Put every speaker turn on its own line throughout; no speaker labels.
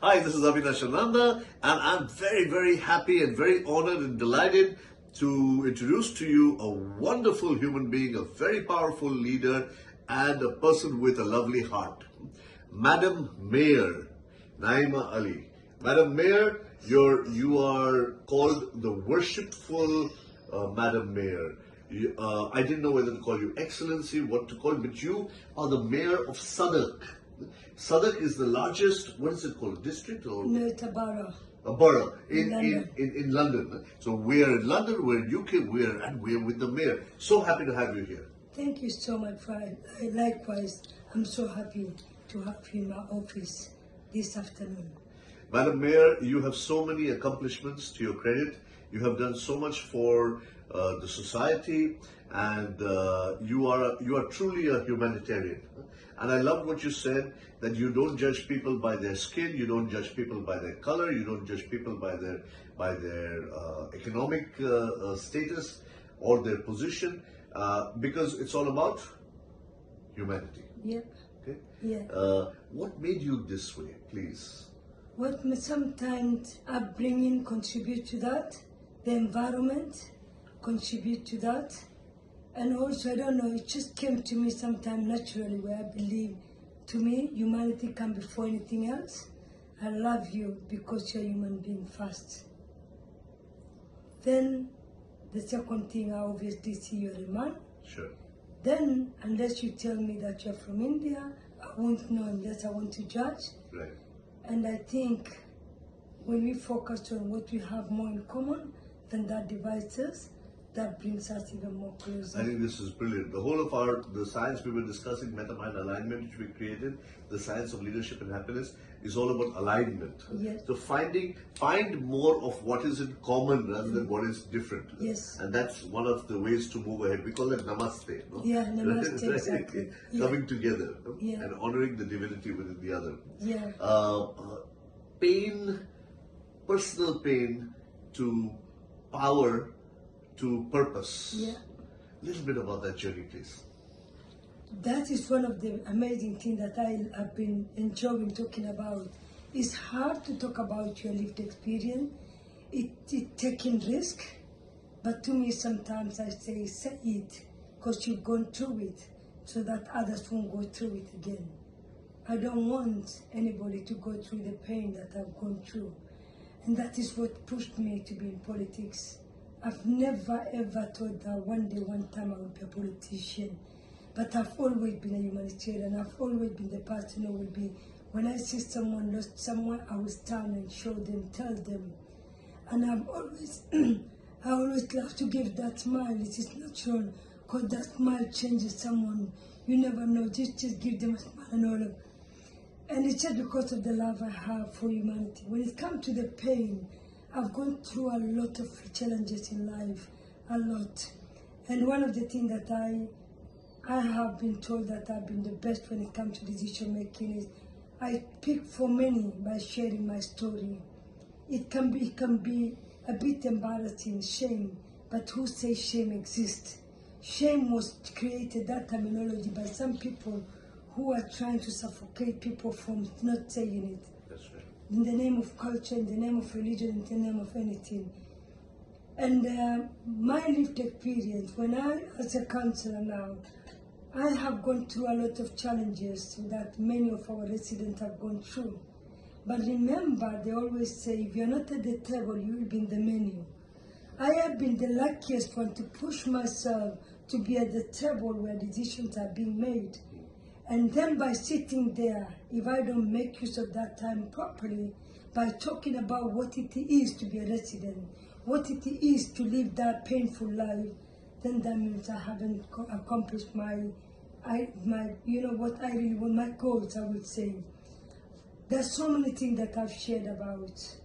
Hi, this is Avinash Ananda, and I'm very, very happy and very honored and delighted to introduce to you a wonderful human being, a very powerful leader, and a person with a lovely heart. Madam Mayor Naima Ali. Madam Mayor, you are called the worshipful Madam Mayor. I didn't know whether to call you Excellency, what to call you, but you are the Mayor of Southwark. Southwark is the largest, what is it called, district? Or?
No, it's a borough.
A borough in
London.
So we're in London, we're in UK, we're with the Mayor. So happy to have you here.
Thank you so much, Fred. Likewise, I'm so happy to have you in my office this afternoon.
Madam Mayor, you have so many accomplishments to your credit. You have done so much for the society, and you are truly a humanitarian. And I loved what you said, that you don't judge people by their skin, you don't judge people by their color, you don't judge people by their economic status or their position, because it's all about humanity.
Yep.
Okay?
Yeah.
What made you this way, please?
What sometimes upbringing contribute to that, the environment contribute to that. And also, I don't know, it just came to me sometime naturally, where I believe, to me, humanity come before anything else. I love you because you're a human being first. Then, the second thing, I obviously see you're a man.
Sure.
Then, unless you tell me that you're from India, I won't know unless I want to judge.
Right.
And I think when we focus on what we have more in common than that divides us, that brings us even more closer.
I think this is brilliant. The whole of the science we were discussing, meta-mind alignment, which we created, the science of leadership and happiness, is all about alignment.
Yes.
So find more of what is in common rather than what is different.
Yes.
And that's one of the ways to move ahead. We call it namaste. No?
Yeah, namaste, exactly.
Coming together, no?
Yeah.
And honoring the divinity within the other.
Yeah.
Pain, personal pain to power, to purpose.
Yeah.
A little bit about that journey, please.
That is one of the amazing things that I have been enjoying talking about. It's hard to talk about your lived experience. It taking risk, but to me sometimes I say it because you've gone through it, so that others won't go through it again. I don't want anybody to go through the pain that I've gone through, and that is what pushed me to be in politics. I've never ever thought that one time I would be a politician, but I've always been a humanitarian. I've always been the person who will be, when I see someone lost somewhere, I will stand and show them, tell them. And I've always, I always love to give that smile. It is natural, because that smile changes someone. You never know, just give them a smile and all of. And it's just because of the love I have for humanity. When it comes to the pain, I've gone through a lot of challenges in life, a lot. And one of the things that I have been told that I've been the best when it comes to decision making is I pick for many by sharing my story. It can be a bit embarrassing, shame, but who says shame exists? Shame was created, that terminology, by some people who are trying to suffocate people from not saying it.
That's right.
In the name of culture, in the name of religion, in the name of anything. And my lived experience, when I, as a councillor now, I have gone through a lot of challenges that many of our residents have gone through. But remember, they always say, if you're not at the table, you will be in the menu. I have been the luckiest one to push myself to be at the table where decisions are being made. And then by sitting there, if I don't make use of that time properly, by talking about what it is to be a resident, what it is to live that painful life, then that means I haven't accomplished my you know, what I really want, my goals, I would say. There's so many things that I've shared about.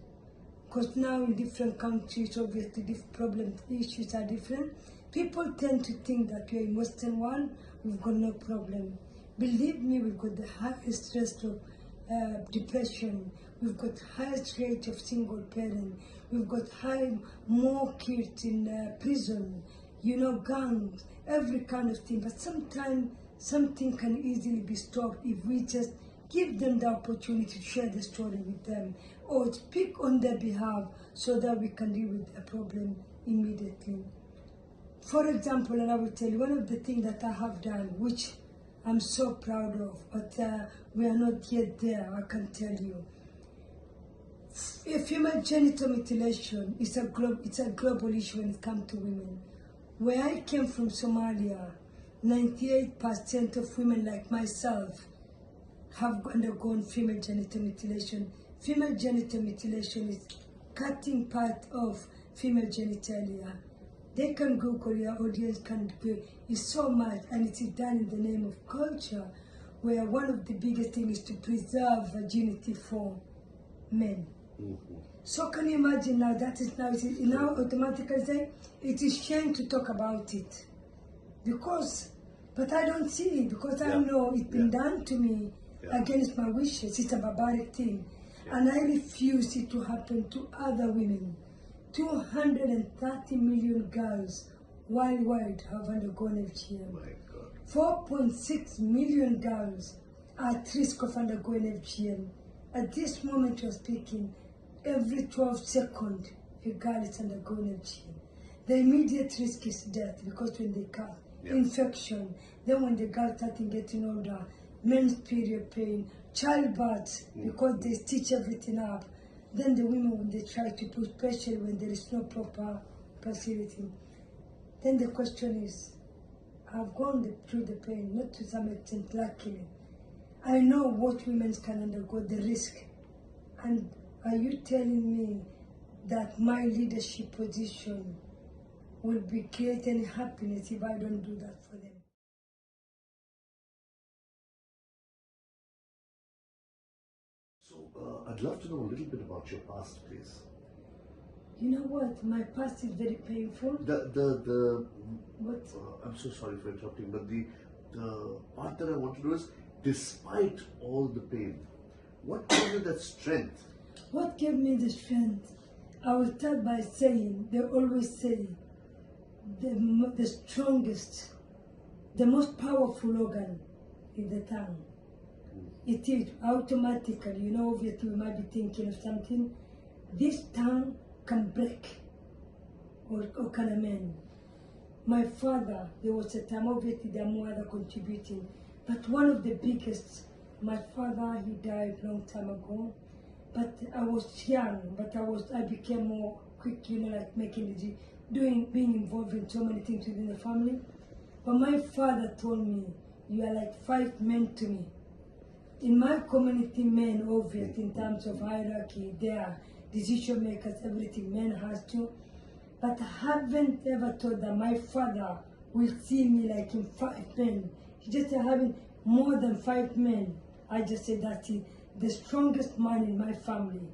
Because now in different countries, obviously, different issues are different. People tend to think that we're in Western world, we've got no problem. Believe me, we've got the highest rate of depression. We've got highest rate of single parent. We've got more kids in prison, you know, gangs, every kind of thing. But sometimes something can easily be stopped if we just give them the opportunity to share the story with them or speak on their behalf so that we can deal with the problem immediately. For example, and I will tell you, one of the things that I have done, which I'm so proud of, but we are not yet there, I can tell you. Female genital mutilation is a global issue when it comes to women. Where I came from, Somalia, 98% of women like myself have undergone female genital mutilation. Female genital mutilation is cutting part of female genitalia. They can Google, your audience can go. It's so much, and it is done in the name of culture, where one of the biggest things is to preserve virginity for men. Mm-hmm. So can you imagine now, it is now automatically say, it is shame to talk about it. But I don't see it, because I know it's been done to me against my wishes. It's a barbaric thing. And I refuse it to happen to other women. 230 million girls worldwide have undergone FGM. 4.6 million girls are at risk of undergoing FGM. At this moment you're speaking, every 12 seconds a girl is undergoing FGM. The immediate risk is death, because when they come, infection, then when the girl starts getting older, men's period pain, childbirth, because they stitch everything up. Then the women, when they try to push, especially when there is no proper facility. Then the question is, I've gone through the pain, not to some extent, luckily. I know what women can undergo, the risk. And are you telling me that my leadership position will be creating happiness if I don't do that for them?
So I'd love to know a little bit about your past, please.
You know what? My past is very painful.
What? I'm so sorry for interrupting, but the part that I want to know is, despite all the pain, what gave you that strength?
What gave me the strength? I will start by saying, they always say, the strongest, the most powerful organ is the tongue. It is automatically, you know, obviously we might be thinking of something. This tongue can break or can amend. My father, there was a time, obviously there are more other contributing, but one of the biggest, my father, he died a long time ago, but I was young, but I became more quick, you know, like being involved in so many things within the family. But my father told me, you are like 5 men to me. In my community, men, obvious, in terms of hierarchy, they are decision makers, everything men has to. But I haven't ever thought that my father will see me like in 5 men. He just said having more than 5 men. I just said that's it. The strongest man in my family,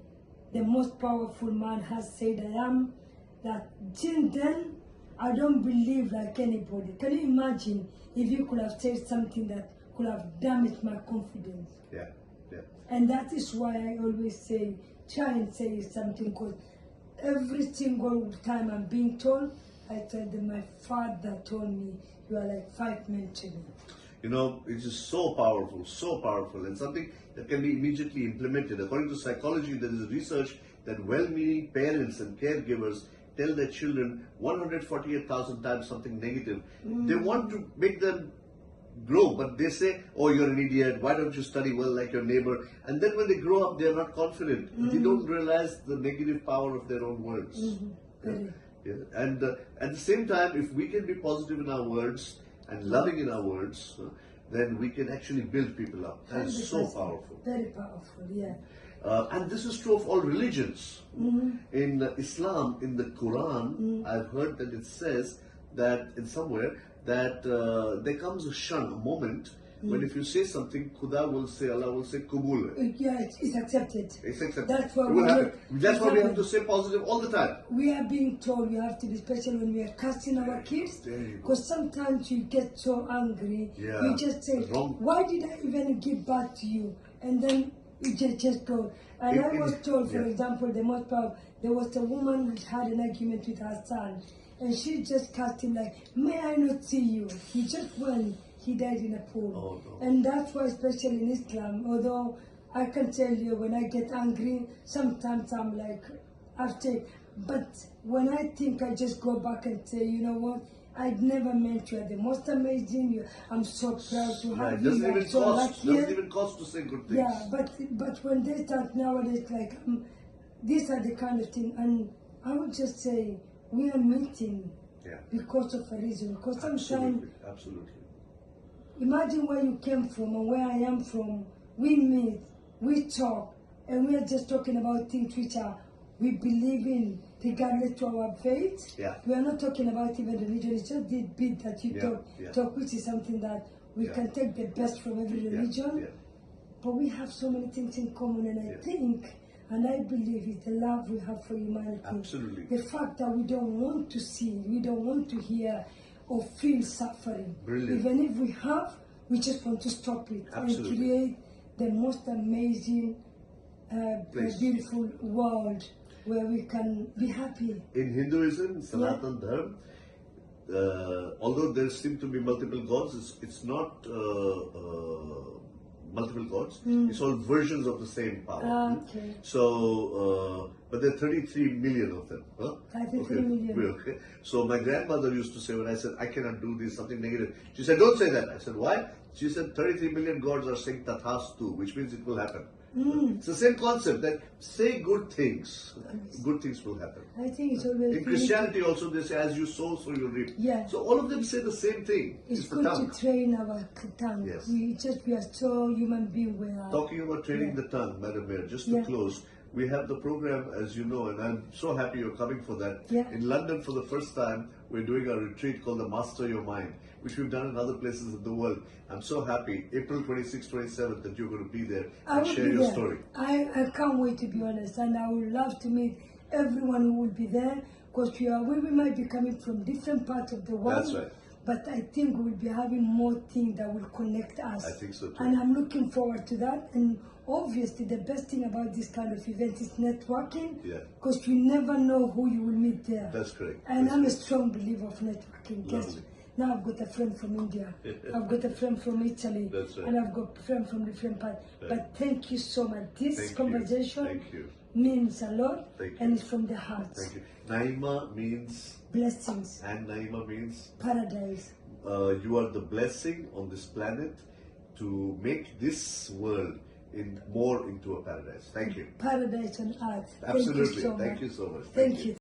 the most powerful man has said I am. That since then, I don't believe like anybody. Can you imagine if you could have said something that could have damaged my confidence?
Yeah.
And that is why I always say, try and say something, because every single time I'm being told, I tell them my father told me, you are like 5 men to me.
You know, it is so powerful, and something that can be immediately implemented. According to psychology, there is research that well-meaning parents and caregivers tell their children 148,000 times something negative. They want to make them grow, but they say, oh, you're an idiot, why don't you study well like your neighbor? And then when they grow up, they're not confident. They don't realize the negative power of their own words. And at the same time, if we can be positive in our words and loving in our words, then we can actually build people up. That is so powerful.
Very powerful, yeah.
And this is true of all religions. In Islam, in the Quran, I've heard that it says that in somewhere that there comes a moment when if you say something, Khuda will say, Allah will say, Kubul.
Yeah, it's accepted.
It's accepted.
That's what
That's why we have to say positive all the time.
We are being told we have to be special when we are casting our kids, because sometimes you get so angry, you just say, why did I even give birth to you? And then you just go. And I was told, for example, there was a woman who had an argument with her son, and she just cast him like, may I not see you? He just went. he died in a pool.
Oh, no.
And that's why, especially in Islam, although I can tell you when I get angry, sometimes I'm like, after, but when I think, I just go back and say, you know what, I'd never meant you are the most amazing. I'm so proud to
Yeah,
have
it doesn't
you.
even
So
cost.
lucky.
Doesn't even cost to say good things.
Yeah, but when they start nowadays, like these are the kind of thing, and I would just say we are meeting because of a reason. Because sometimes,
Absolutely.
imagine where you came from and where I am from. We meet, we talk, and we are just talking about things which we believe in, regardless to our faith.
Yeah.
We are not talking about even religion. It's just the bit that you
Yeah.
talk, which is something that we can take the best from every religion.
Yeah.
But we have so many things in common, and I think, and I believe it's the love we have for humanity.
Absolutely.
The fact that we don't want to see, we don't want to hear or feel suffering.
Brilliant.
Even if we have, we just want to stop it and create the most amazing, beautiful world where we can be happy.
In Hinduism, Sanatana Dharma, although there seem to be multiple gods, it's not multiple gods. It's all versions of the same power.
Okay.
So, but there are 33 million of them. Huh?
33 million.
Okay. So my grandmother used to say, when I said, I cannot do this, something negative, she said, don't say that. I said, why? She said, 33 million gods are saying Tathastu, which means it will happen. It's the same concept, that say good things will happen.
I think it's always
In Christianity also they say, as you sow, so you reap.
Yeah.
So all of them say the same thing.
It's
the
good
tongue.
to train our tongue.
Yes.
We are so human being. We are.
Talking about training the tongue, Madam Mayor, just to close, we have the program, as you know, and I'm so happy you're coming for that.
Yeah.
In London, for the first time, we're doing a retreat called the Master Your Mind, which we've done in other places in the world. I'm so happy, April 26th, 27th, that you're going to be there and share your story.
I can't wait, to be honest, and I would love to meet everyone who will be there, because we might be coming from different parts of the world.
That's right.
But I think we'll be having more things that will connect us.
I think so too.
And I'm looking forward to that. And obviously, the best thing about this kind of event is networking.
Yeah.
Because you never know who you will meet there.
That's correct.
And
That's
I'm
correct.
a strong believer of networking. Yes.
Lovely.
Now I've got a friend from India. I've got a friend from Italy.
That's right.
And I've got a friend from different parts.
Right.
But thank you so much. This conversation
Thank you.
means a lot.
Thank you.
And it's from the heart.
Thank you. Naima means,
Blessings.
and Naima means,
Paradise.
you are the blessing on this planet to make this world more into a paradise. Thank you.
Paradise on earth.
Absolutely.
Thank you so much.
Thank you so much.
Thank you.